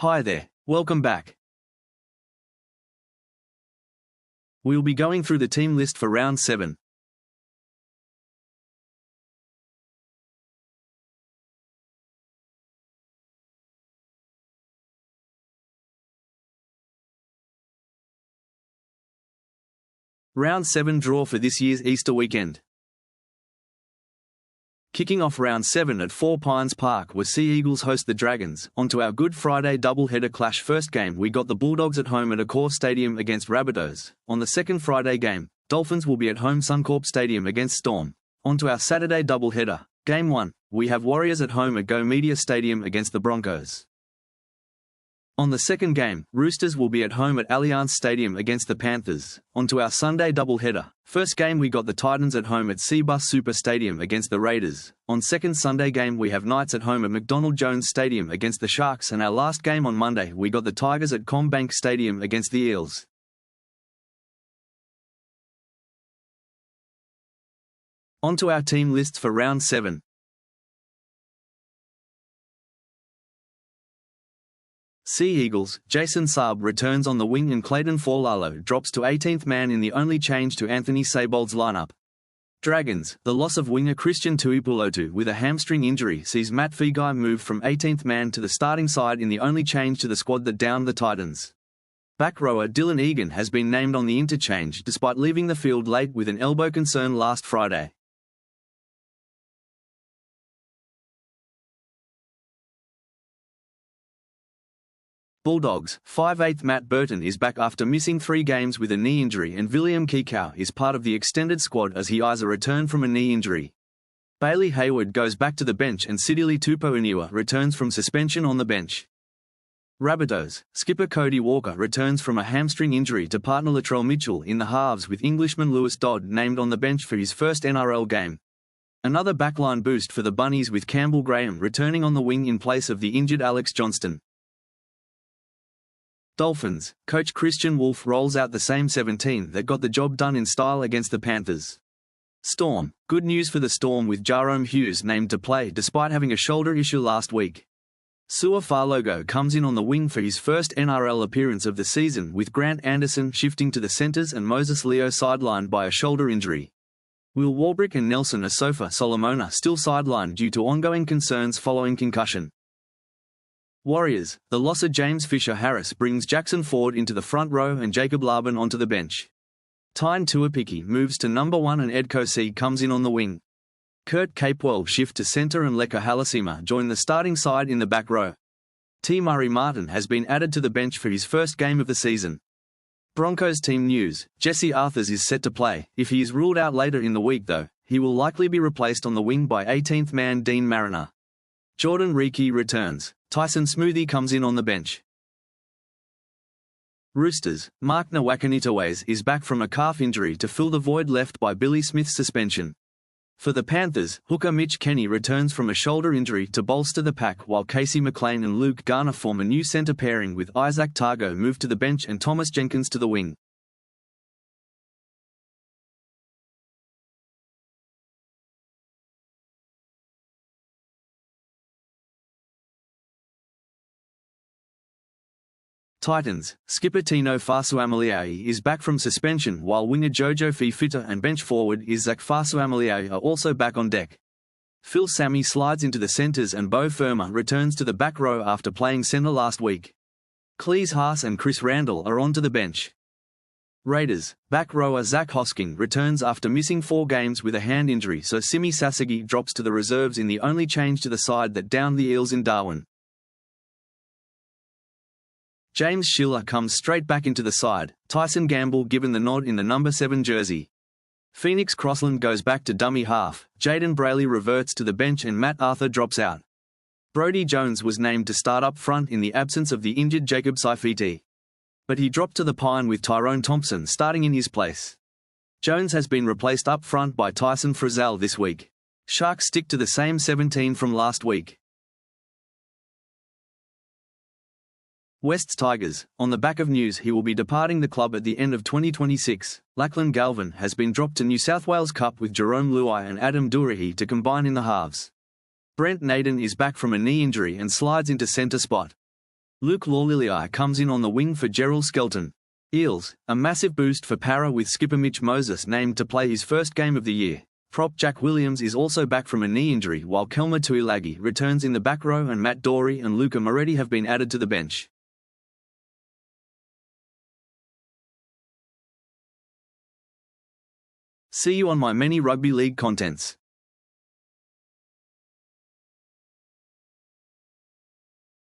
Hi there, welcome back. We'll be going through the team list for round 7. Round 7 draw for this year's Easter weekend. Kicking off round 7 at 4 Pines Park was Sea Eagles host the Dragons. Onto our Good Friday doubleheader clash. First game we got the Bulldogs at home at Accor Stadium against Rabbitohs. On the second Friday game, Dolphins will be at home Suncorp Stadium against Storm. Onto our Saturday doubleheader. Game 1, we have Warriors at home at Go Media Stadium against the Broncos. On the second game, Roosters will be at home at Allianz Stadium against the Panthers. Onto our Sunday doubleheader. First game we got the Titans at home at Seabus Super Stadium against the Raiders. On second Sunday game we have Knights at home at McDonald Jones Stadium against the Sharks, and our last game on Monday we got the Tigers at CommBank Stadium against the Eels. Onto our team lists for round 7. Sea Eagles, Jason Saab returns on the wing and Clayton Forlalo drops to 18th man in the only change to Anthony Seibold's lineup. Dragons, the loss of winger Christian Tuipulotu with a hamstring injury sees Matt Feagai move from 18th man to the starting side in the only change to the squad that downed the Titans. Back rower Dylan Egan has been named on the interchange despite leaving the field late with an elbow concern last Friday. Bulldogs, 5'8" Matt Burton is back after missing 3 games with a knee injury, and William Kikau is part of the extended squad as he eyes a return from a knee injury. Bailey Hayward goes back to the bench and Sidili Tupouniua returns from suspension on the bench. Rabbitohs, skipper Cody Walker returns from a hamstring injury to partner Latrell Mitchell in the halves, with Englishman Lewis Dodd named on the bench for his first NRL game. Another backline boost for the Bunnies, with Campbell Graham returning on the wing in place of the injured Alex Johnston. Dolphins, coach Christian Wolf rolls out the same 17 that got the job done in style against the Panthers. Storm, good news for the Storm with Jarome Hughes named to play despite having a shoulder issue last week. Sua Falogo comes in on the wing for his first NRL appearance of the season, with Grant Anderson shifting to the centres and Moses Leo sidelined by a shoulder injury. Will Warbrick and Nelson Asofa Solomon still sidelined due to ongoing concerns following concussion. Warriors, the loss of James Fisher-Harris brings Jackson Ford into the front row and Jacob Laban onto the bench. Tyne Tuapiki moves to number 1 and Ed Kosi comes in on the wing. Kurt Capewell shift to centre and Leka Halasima join the starting side in the back row. T. Murray Martin has been added to the bench for his first game of the season. Broncos team news, Jesse Arthurs is set to play. If he is ruled out later in the week though, he will likely be replaced on the wing by 18th man Dean Mariner. Jordan Reiki returns. Tyson Smoothie comes in on the bench. Roosters, Mark Nawakanitaways is back from a calf injury to fill the void left by Billy Smith's suspension. For the Panthers, hooker Mitch Kenny returns from a shoulder injury to bolster the pack, while Casey McLean and Luke Garner form a new centre pairing, with Isaac Targo moved to the bench and Thomas Jenkins to the wing. Titans, skipper Tino Fasuamaleaui is back from suspension, while winger Jojo Fifita and bench forward Isaac Fasuamaleaui are also back on deck. Phil Sammy slides into the centres and Beau Firma returns to the back row after playing centre last week. Cleese Haas and Chris Randall are onto the bench. Raiders, back rower Zach Hosking returns after missing 4 games with a hand injury, so Simi Sasagi drops to the reserves in the only change to the side that downed the Eels in Darwin. James Schiller comes straight back into the side, Tyson Gamble given the nod in the number 7 jersey. Phoenix Crossland goes back to dummy half, Jaden Brayley reverts to the bench and Matt Arthur drops out. Brodie Jones was named to start up front in the absence of the injured Jacob Saifiti. But he dropped to the pine with Tyrone Thompson starting in his place. Jones has been replaced up front by Tyson Frizzell this week. Sharks stick to the same 17 from last week. West's Tigers, on the back of news he will be departing the club at the end of 2026, Lachlan Galvin has been dropped to New South Wales Cup with Jerome Luai and Adam Dourahi to combine in the halves. Brent Naden is back from a knee injury and slides into centre spot. Luke Lawlilii comes in on the wing for Gerald Skelton. Eels, a massive boost for Para with skipper Mitch Moses named to play his first game of the year. Prop Jack Williams is also back from a knee injury while Kelma Tuilagi returns in the back row and Matt Dory and Luca Moretti have been added to the bench. See you on my many rugby league contents.